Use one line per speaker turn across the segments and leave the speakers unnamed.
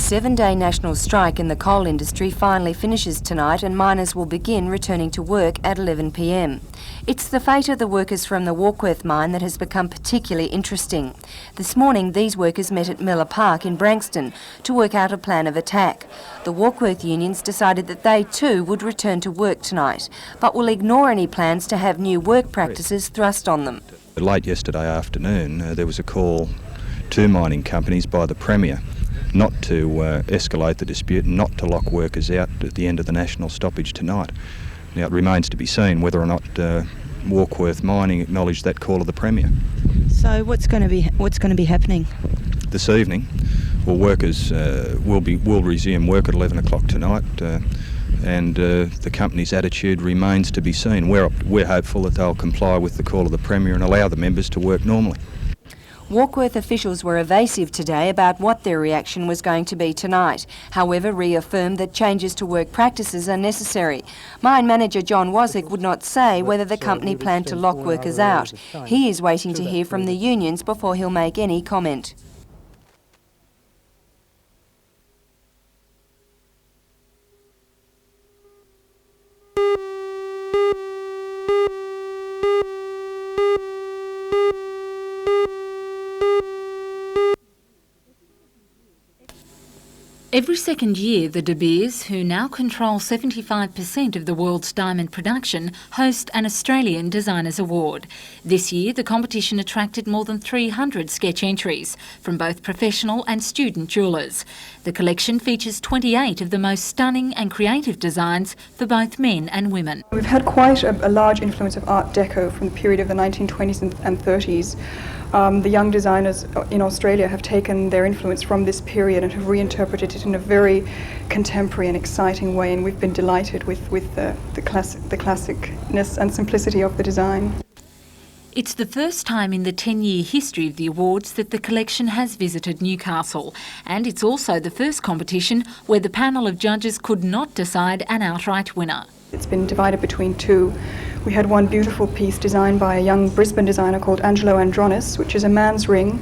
7-day national strike in the coal industry finally finishes tonight and miners will begin returning to work at 11 p.m. It's the fate of the workers from the Warkworth mine that has become particularly interesting. This morning these workers met at Miller Park in Branxton to work out a plan of attack. The Warkworth unions decided that they too would return to work tonight, but will ignore any plans to have new work practices thrust on them.
Late yesterday afternoon there was a call to mining companies by the Premier not to escalate the dispute and not to lock workers out at the end of the national stoppage tonight. Now it remains to be seen whether or not Warkworth Mining acknowledged that call of the Premier.
So what's going to be happening
this evening? Well, workers will resume work at 11 o'clock tonight, and the company's attitude remains to be seen. We're hopeful that they'll comply with the call of the Premier and allow the members to work normally.
Warkworth officials were evasive today about what their reaction was going to be tonight, however reaffirmed that changes to work practices are necessary. Mine manager John Wasick would not say whether the company planned to lock workers out. He is waiting to hear from the unions before he'll make any comment.
Every second year, the De Beers, who now control 75% of the world's diamond production, host an Australian Designers Award. This year, the competition attracted more than 300 sketch entries from both professional and student jewellers. The collection features 28 of the most stunning and creative designs for both men and women.
We've had quite a large influence of Art Deco from the period of the 1920s and 30s. The young designers in Australia have taken their influence from this period and have reinterpreted it in a very contemporary and exciting way, and we've been delighted with the classicness and simplicity of the design.
It's the first time in the 10-year history of the awards that the collection has visited Newcastle, and it's also the first competition where the panel of judges could not decide an outright winner.
It's been divided between two. We had one beautiful piece designed by a young Brisbane designer called Angelo Andronis, which is a man's ring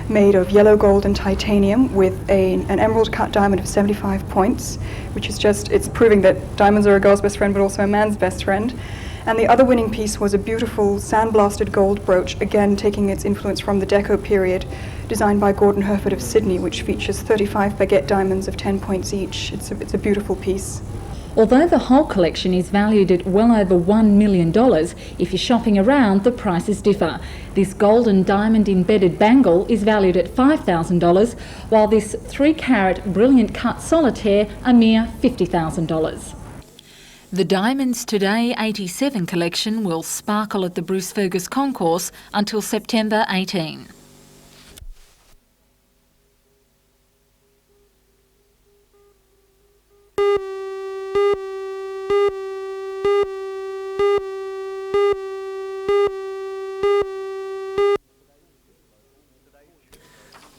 made of yellow gold and titanium with an emerald cut diamond of 75 points, which is it's proving that diamonds are a girl's best friend but also a man's best friend. And the other winning piece was a beautiful sandblasted gold brooch, again taking its influence from the Deco period, designed by Gordon Herford of Sydney, which features 35 baguette diamonds of 10 points each. It's a beautiful piece.
Although the whole collection is valued at well over $1 million, if you're shopping around, the prices differ. This golden diamond embedded bangle is valued at $5,000, while this 3-carat brilliant cut solitaire a mere $50,000. The Diamonds Today 87 collection will sparkle at the Bruce Fergus Concourse until September 18.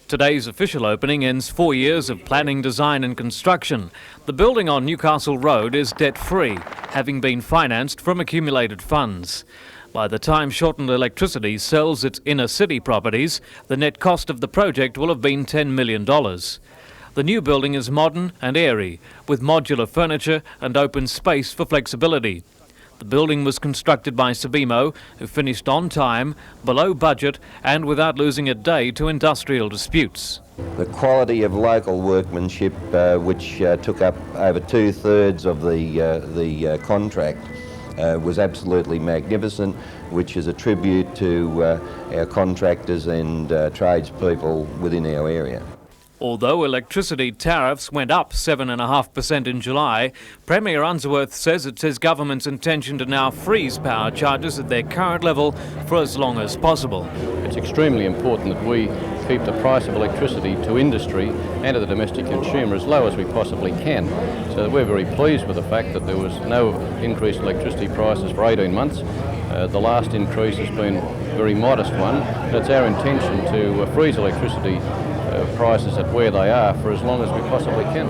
Today's official opening ends 4 years of planning, design and construction. The building on Newcastle Road is debt-free, having been financed from accumulated funds. By the time Shortened Electricity sells its inner city properties, the net cost of the project will have been $10 million. The new building is modern and airy, with modular furniture and open space for flexibility. The building was constructed by Sabimo, who finished on time, below budget and without losing a day to industrial disputes.
The quality of local workmanship, which took up over 2/3 of the contract, was absolutely magnificent, which is a tribute to our contractors and tradespeople within our area.
Although electricity tariffs went up 7.5% in July, Premier Unsworth says it's his government's intention to now freeze power charges at their current level for as long as possible.
It's extremely important that we keep the price of electricity to industry and to the domestic consumer as low as we possibly can. So we're very pleased with the fact that there was no increased electricity prices for 18 months. The last increase has been a very modest one, but it's our intention to freeze electricity prices at where they are for as long as we possibly can.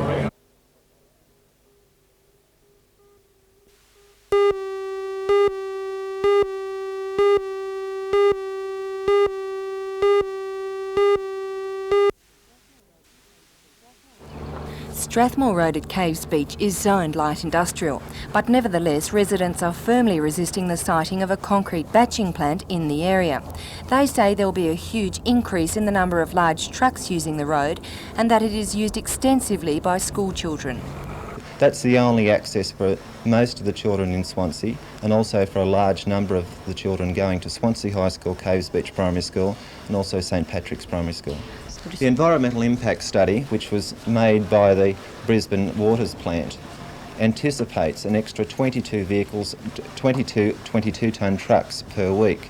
Strathmore Road at Caves Beach is zoned light industrial, but nevertheless residents are firmly resisting the siting of a concrete batching plant in the area. They say there will be a huge increase in the number of large trucks using the road and that it is used extensively by school children.
That's the only access for most of the children in Swansea, and also for a large number of the children going to Swansea High School, Caves Beach Primary School, and also St Patrick's Primary School. The environmental impact study, which was made by the Brisbane Waters plant, anticipates an extra 22 vehicles, 22-tonne trucks per week.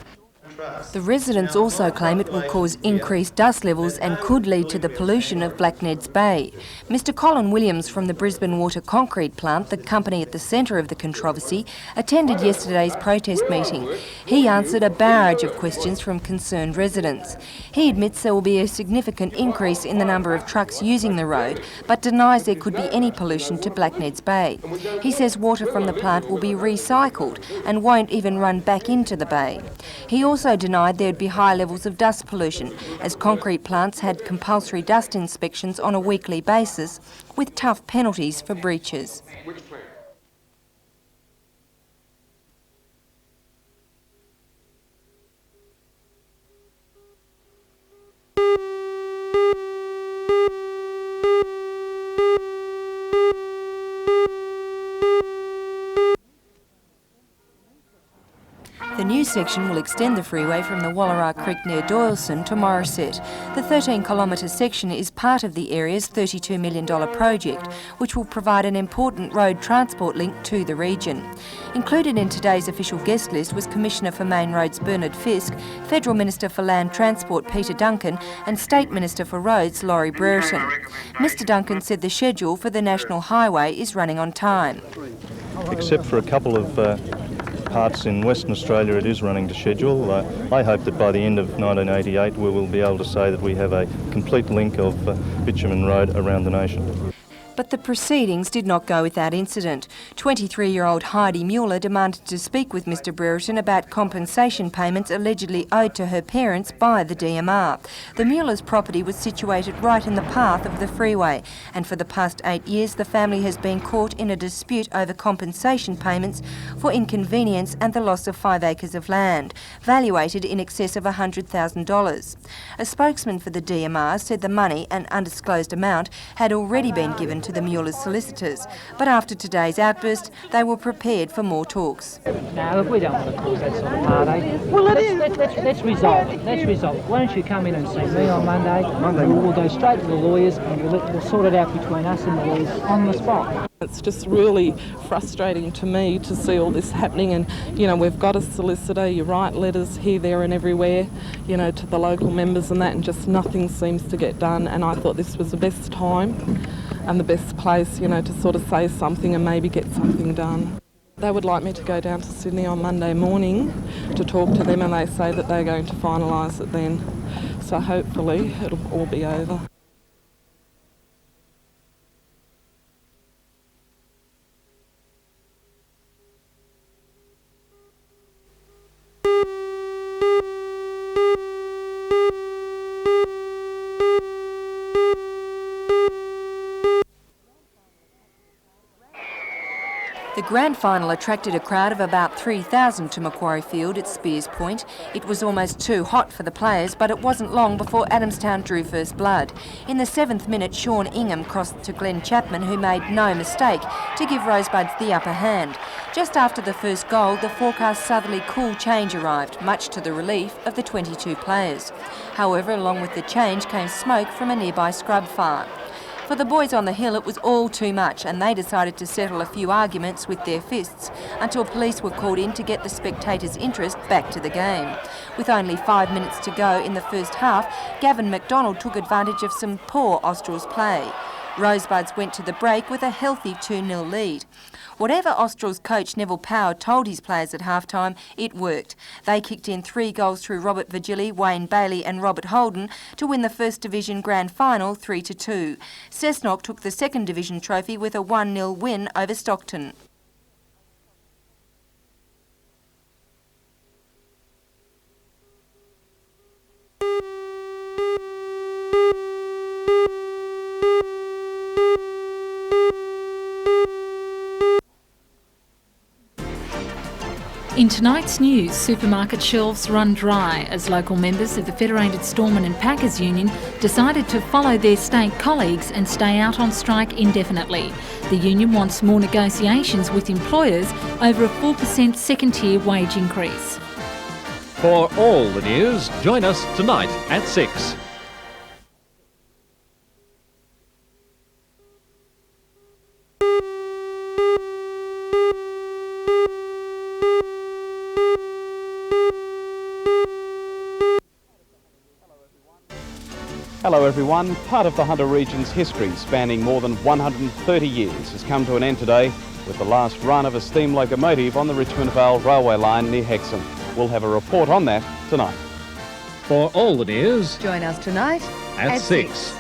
The residents also claim it will cause increased dust levels and could lead to the pollution of Blackned's Bay. Mr Colin Williams from the Brisbane Water Concrete Plant, the company at the centre of the controversy, attended yesterday's protest meeting. He answered a barrage of questions from concerned residents. He admits there will be a significant increase in the number of trucks using the road, but denies there could be any pollution to Blackned's Bay. He says water from the plant will be recycled and won't even run back into the bay. He also denied there'd be high levels of dust pollution, as concrete plants had compulsory dust inspections on a weekly basis, with tough penalties for breaches. The new section will extend the freeway from the Wallara Creek near Doyleson to Morisset. The 13-kilometre section is part of the area's $32 million project, which will provide an important road transport link to the region. Included in today's official guest list was Commissioner for Main Roads Bernard Fisk, Federal Minister for Land Transport Peter Duncan and State Minister for Roads Laurie Brereton. Mr Duncan said the schedule for the National Highway is running on time.
Except for a couple of parts in Western Australia, it is running to schedule. I hope that by the end of 1988 we will be able to say that we have a complete link of bitumen road around the nation.
But the proceedings did not go without incident. 23-year-old Heidi Mueller demanded to speak with Mr Brereton about compensation payments allegedly owed to her parents by the DMR. The Mueller's property was situated right in the path of the freeway, and for the past 8 years the family has been caught in a dispute over compensation payments for inconvenience and the loss of 5 acres of land, valuated in excess of $100,000. A spokesman for the DMR said the money, an undisclosed amount, had already been given to the Mueller's solicitors, but after today's outburst, they were prepared for more talks.
No, look, we don't want to cause that sort of heartache. Well, let's resolve it. Let's resolve it. Why don't you come in and see me on Monday? We'll go straight to the lawyers and we'll sort it out between us and the lawyers on the spot.
It's just really frustrating to me to see all this happening, and we've got a solicitor, you write letters here, there and everywhere, to the local members and that, and just nothing seems to get done, and I thought this was the best time and the best place, to sort of say something and maybe get something done. They would like me to go down to Sydney on Monday morning to talk to them, and they say that they're going to finalise it then. So hopefully it'll all be over.
The grand final attracted a crowd of about 3,000 to Macquarie Field at Spears Point. It was almost too hot for the players, but it wasn't long before Adamstown drew first blood. In the 7th minute, Sean Ingham crossed to Glenn Chapman, who made no mistake to give Rosebuds the upper hand. Just after the first goal, the forecast southerly cool change arrived, much to the relief of the 22 players. However, along with the change came smoke from a nearby scrub fire. For the boys on the hill, it was all too much, and they decided to settle a few arguments with their fists until police were called in to get the spectators' interest back to the game. With only 5 minutes to go in the first half, Gavin McDonald took advantage of some poor Australs play. Rosebuds went to the break with a healthy 2-0 lead. Whatever Australs coach Neville Power told his players at half-time, it worked. They kicked in 3 goals through Robert Virgili, Wayne Bailey and Robert Holden to win the First Division Grand Final 3-2. Cessnock took the Second Division trophy with a 1-0 win over Stockton.
In tonight's news, supermarket shelves run dry as local members of the Federated Storemen and Packers Union decided to follow their state colleagues and stay out on strike indefinitely. The union wants more negotiations with employers over a 4% second-tier wage increase.
For all the news, join us tonight at 6.
Hello everyone. Part of the Hunter region's history, spanning more than 130 years, has come to an end today with the last run of a steam locomotive on the Richmond Vale railway line near Hexham. We'll have a report on that tonight.
For all the news,
Join us tonight
at 6.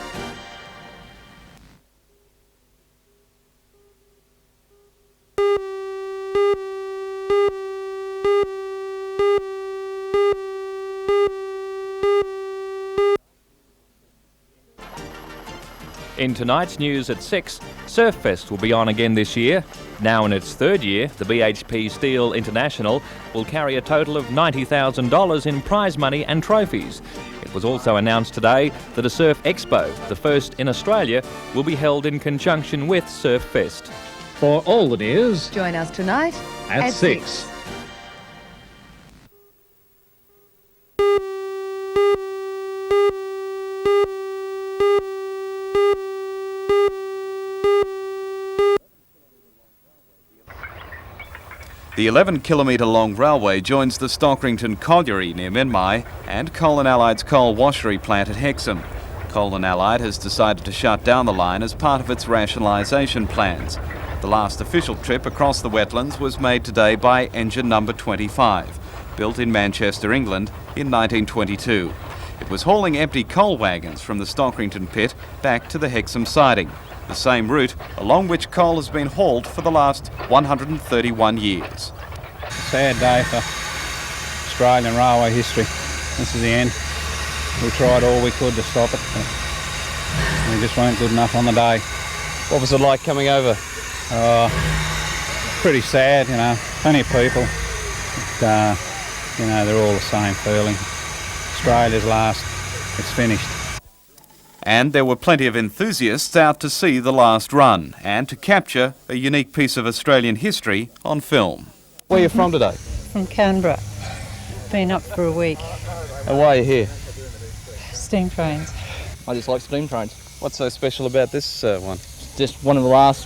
In tonight's news at 6, Surffest will be on again this year. Now in its third year, the BHP Steel International will carry a total of $90,000 in prize money and trophies. It was also announced today that a Surf Expo, the first in Australia, will be held in conjunction with Surffest.
For all the news,
Join us tonight
at 6.
The 11-kilometre long railway joins the Stockrington Colliery near Menmai and Coal and Allied's coal washery plant at Hexham. Coal and Allied has decided to shut down the line as part of its rationalisation plans. The last official trip across the wetlands was made today by engine number 25, built in Manchester, England in 1922. It was hauling empty coal wagons from the Stockrington pit back to the Hexham siding, the same route along which coal has been hauled for the last 131 years.
Sad day for Australian railway history. This is the end. We tried all we could to stop it, but we just weren't good enough on the day.
What was it like coming over?
Pretty sad, you know. Plenty of people. But, you know, they're all the same feeling. Australia's last. It's finished.
And there were plenty of enthusiasts out to see the last run and to capture a unique piece of Australian history on film.
Where are you from today?
From Canberra. Been up for a week.
And why are you here?
Steam trains.
I just like steam trains.
What's so special about this one?
Just one of the last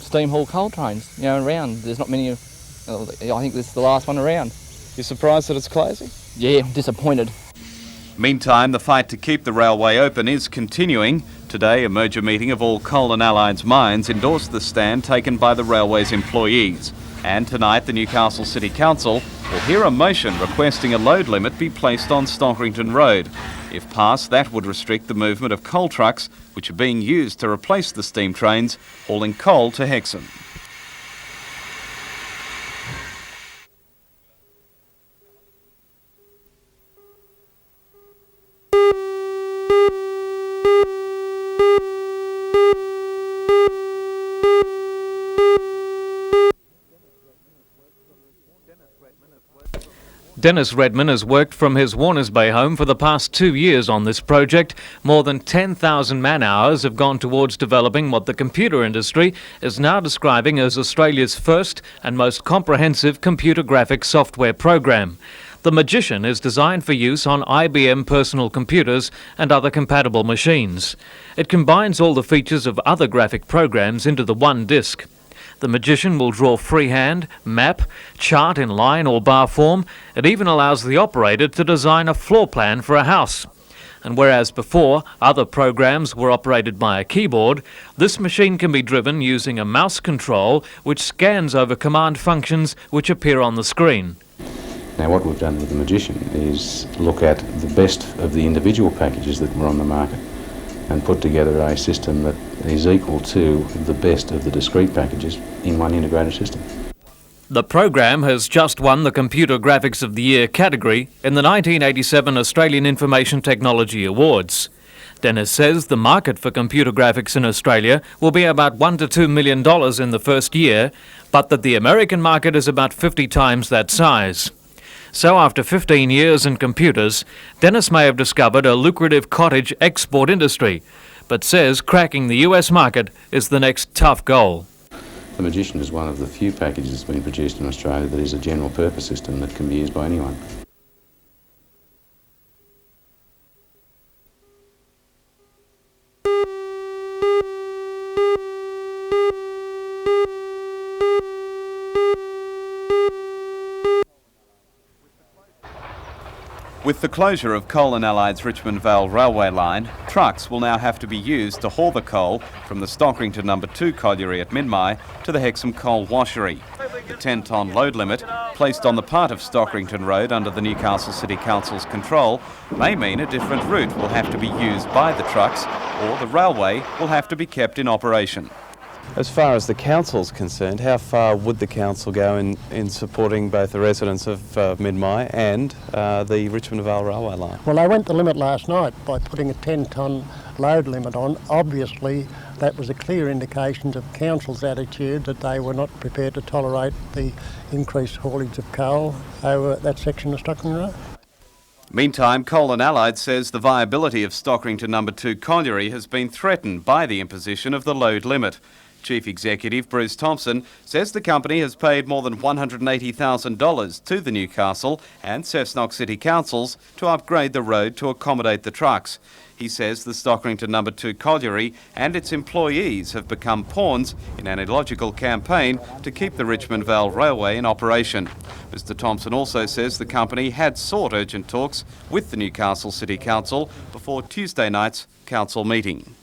steam haul coal trains, you know, around. There's not many. I think this is the last one around.
You surprised that it's closing?
Yeah, disappointed.
Meantime, the fight to keep the railway open is continuing. Today, a merger meeting of all Coal and Allied's mines endorsed the stand taken by the railway's employees. And tonight, the Newcastle City Council will hear a motion requesting a load limit be placed on Stockrington Road. If passed, that would restrict the movement of coal trucks, which are being used to replace the steam trains hauling coal to Hexham.
Dennis Redman has worked from his Warners Bay home for the past 2 years on this project. More than 10,000 man-hours have gone towards developing what the computer industry is now describing as Australia's first and most comprehensive computer graphics software program. The Magician is designed for use on IBM personal computers and other compatible machines. It combines all the features of other graphic programs into the one disk. The Magician will draw freehand, map, chart in line or bar form. It even allows the operator to design a floor plan for a house. And whereas before other programs were operated by a keyboard, this machine can be driven using a mouse control which scans over command functions which appear on the screen.
Now what we've done with the Magician is look at the best of the individual packages that were on the market and put together a system that is equal to the best of the discrete packages in one integrated system.
The program has just won the Computer Graphics of the Year category in the 1987 Australian Information Technology Awards. Dennis says the market for computer graphics in Australia will be about $1 to $2 million in the first year, but that the American market is about 50 times that size. So after 15 years in computers, Dennis may have discovered a lucrative cottage export industry, but says cracking the US market is the next tough goal.
The Magician is one of the few packages that's been produced in Australia that is a general purpose system that can be used by anyone.
With the closure of Coal and Allied's Richmond Vale railway line, trucks will now have to be used to haul the coal from the Stockrington No. 2 colliery at Minmai to the Hexham coal washery. The 10-tonne load limit, placed on the part of Stockrington Road under the Newcastle City Council's control, may mean a different route will have to be used by the trucks, or the railway will have to be kept in operation.
As far as the council's concerned, how far would the council go in supporting both the residents of Minmai and the Richmond Vale railway line?
Well, they went the limit last night by putting a 10-tonne load limit on. Obviously, that was a clear indication of council's attitude that they were not prepared to tolerate the increased haulage of coal over that section of Stockton Road.
Meantime, Coal and Allied says the viability of Stockrington No. 2 colliery has been threatened by the imposition of the load limit. Chief Executive Bruce Thompson says the company has paid more than $180,000 to the Newcastle and Cessnock City Councils to upgrade the road to accommodate the trucks. He says the Stockrington No. 2 colliery and its employees have become pawns in an illogical campaign to keep the Richmond Vale Railway in operation. Mr Thompson also says the company had sought urgent talks with the Newcastle City Council before Tuesday night's council meeting.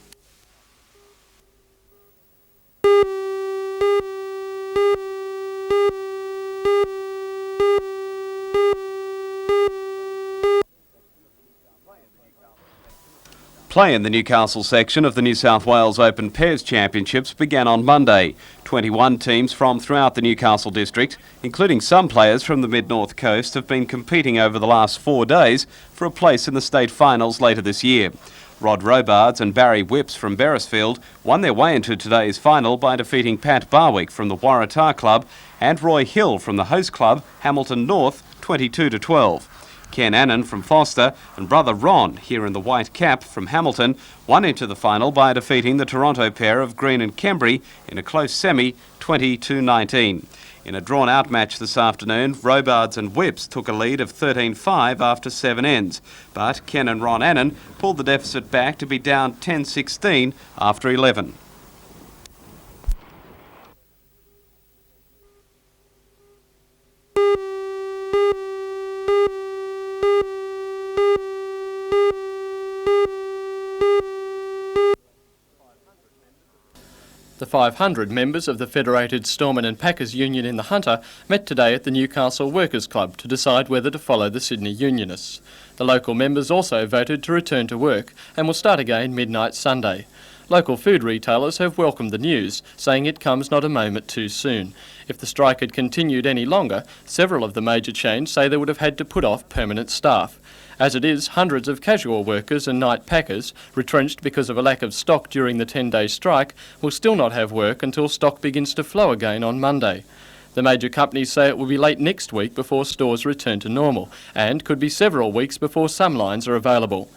Play in the Newcastle section of the New South Wales Open Pairs Championships began on Monday. 21 teams from throughout the Newcastle district, including some players from the mid-north coast, have been competing over the last 4 days for a place in the state finals later this year. Rod Robards and Barry Whipps from Beresfield won their way into today's final by defeating Pat Barwick from the Waratah Club and Roy Hill from the host club, Hamilton North, 22-12. Ken Annan from Foster and brother Ron, here in the white cap from Hamilton, won into the final by defeating the Toronto pair of Green and Kembry in a close semi, 20-19. In a drawn-out match this afternoon, Robards and Whipps took a lead of 13-5 after 7 ends, but Ken and Ron Annan pulled the deficit back to be down 10-16 after 11.
The 500 members of the Federated Storemen and Packers Union in the Hunter met today at the Newcastle Workers Club to decide whether to follow the Sydney Unionists. The local members also voted to return to work and will start again midnight Sunday. Local food retailers have welcomed the news, saying it comes not a moment too soon. If the strike had continued any longer, several of the major chains say they would have had to put off permanent staff. As it is, hundreds of casual workers and night packers, retrenched because of a lack of stock during the 10-day strike, will still not have work until stock begins to flow again on Monday. The major companies say it will be late next week before stores return to normal, and could be several weeks before some lines are available.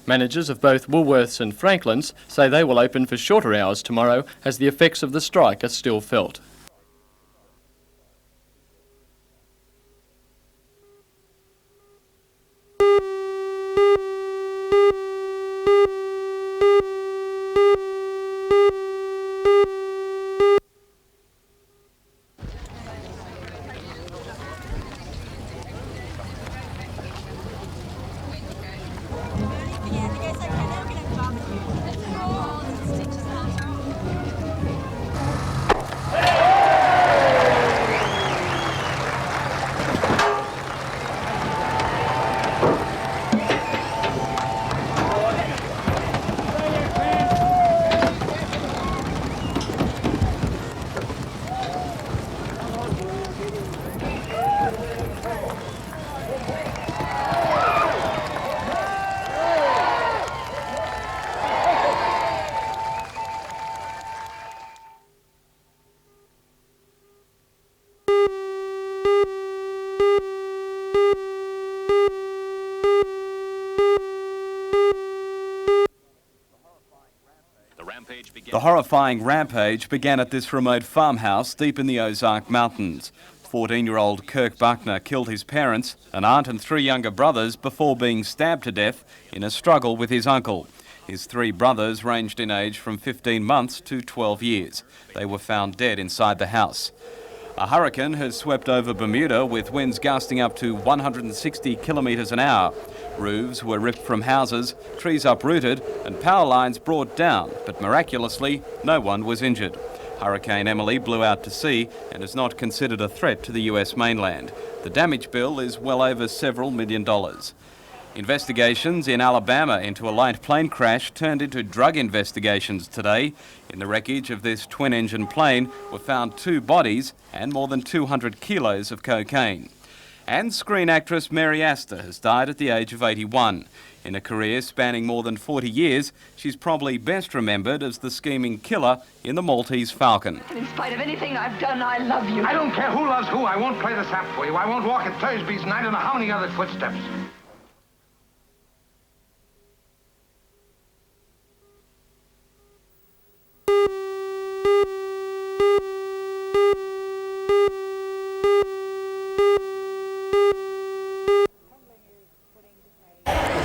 Managers of both Woolworths and Franklin's say they will open for shorter hours tomorrow as the effects of the strike are still felt.
The horrifying rampage began at this remote farmhouse deep in the Ozark Mountains. 14-year-old Kirk Buckner killed his parents, an aunt and 3 younger brothers before being stabbed to death in a struggle with his uncle. His 3 brothers ranged in age from 15 months to 12 years. They were found dead inside the house. A hurricane has swept over Bermuda with winds gusting up to 160 kilometres an hour. Roofs were ripped from houses, trees uprooted and power lines brought down, but miraculously no one was injured. Hurricane Emily blew out to sea and is not considered a threat to the US mainland. The damage bill is well over several $1 million. Investigations in Alabama into a light plane crash turned into drug investigations today. In the wreckage of this twin-engine plane were found 2 bodies and more than 200 kilos of cocaine. And screen actress Mary Astor has died at the age of 81. In a career spanning more than 40 years, she's probably best remembered as the scheming killer in The Maltese Falcon.
In spite of anything I've done, I love you.
I don't care who loves who. I won't play the sap for you. I won't walk at Thursby's, and I don't know how many other footsteps.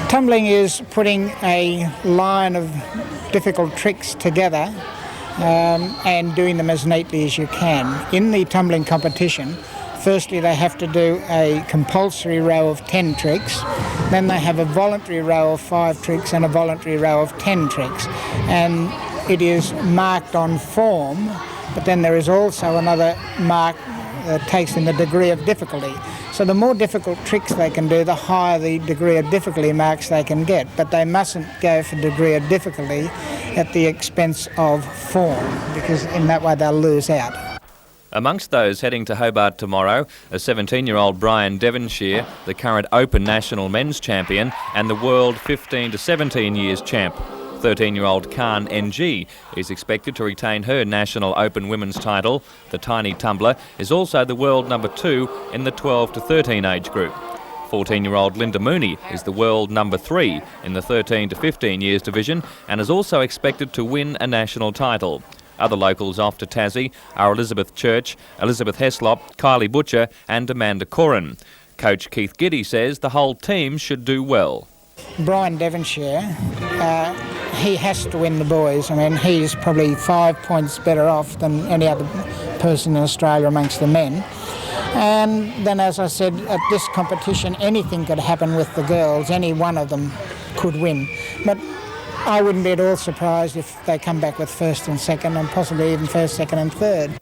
Tumbling is putting a line of difficult tricks together and doing them as neatly as you can. In the tumbling competition, firstly they have to do a compulsory row of 10 tricks, then they have a voluntary row of 5 tricks and a voluntary row of 10 tricks. And it is marked on form, but then there is also another mark that takes in the degree of difficulty. So the more difficult tricks they can do, the higher the degree of difficulty marks they can get. But they mustn't go for degree of difficulty at the expense of form, because in that way they'll lose out.
Amongst those heading to Hobart tomorrow, a 17-year-old Brian Devonshire, the current Open National Men's Champion and the World 15 to 17 years champ. 13-year-old Khan NG is expected to retain her National Open Women's title. The tiny tumbler is also the world number 2 in the 12 to 13 age group. 14-year-old Linda Mooney is the world number 3 in the 13 to 15 years division and is also expected to win a national title. Other locals off to Tassie are Elizabeth Church, Elizabeth Heslop, Kylie Butcher and Amanda Corrin. Coach Keith Giddy says the whole team should do well.
Brian Devonshire, he has to win the boys. I mean, he's probably 5 points better off than any other person in Australia amongst the men. And then, as I said, at this competition, anything could happen with the girls. Any one of them could win. But I wouldn't be at all surprised if they come back with first and second, and possibly even first, second and third.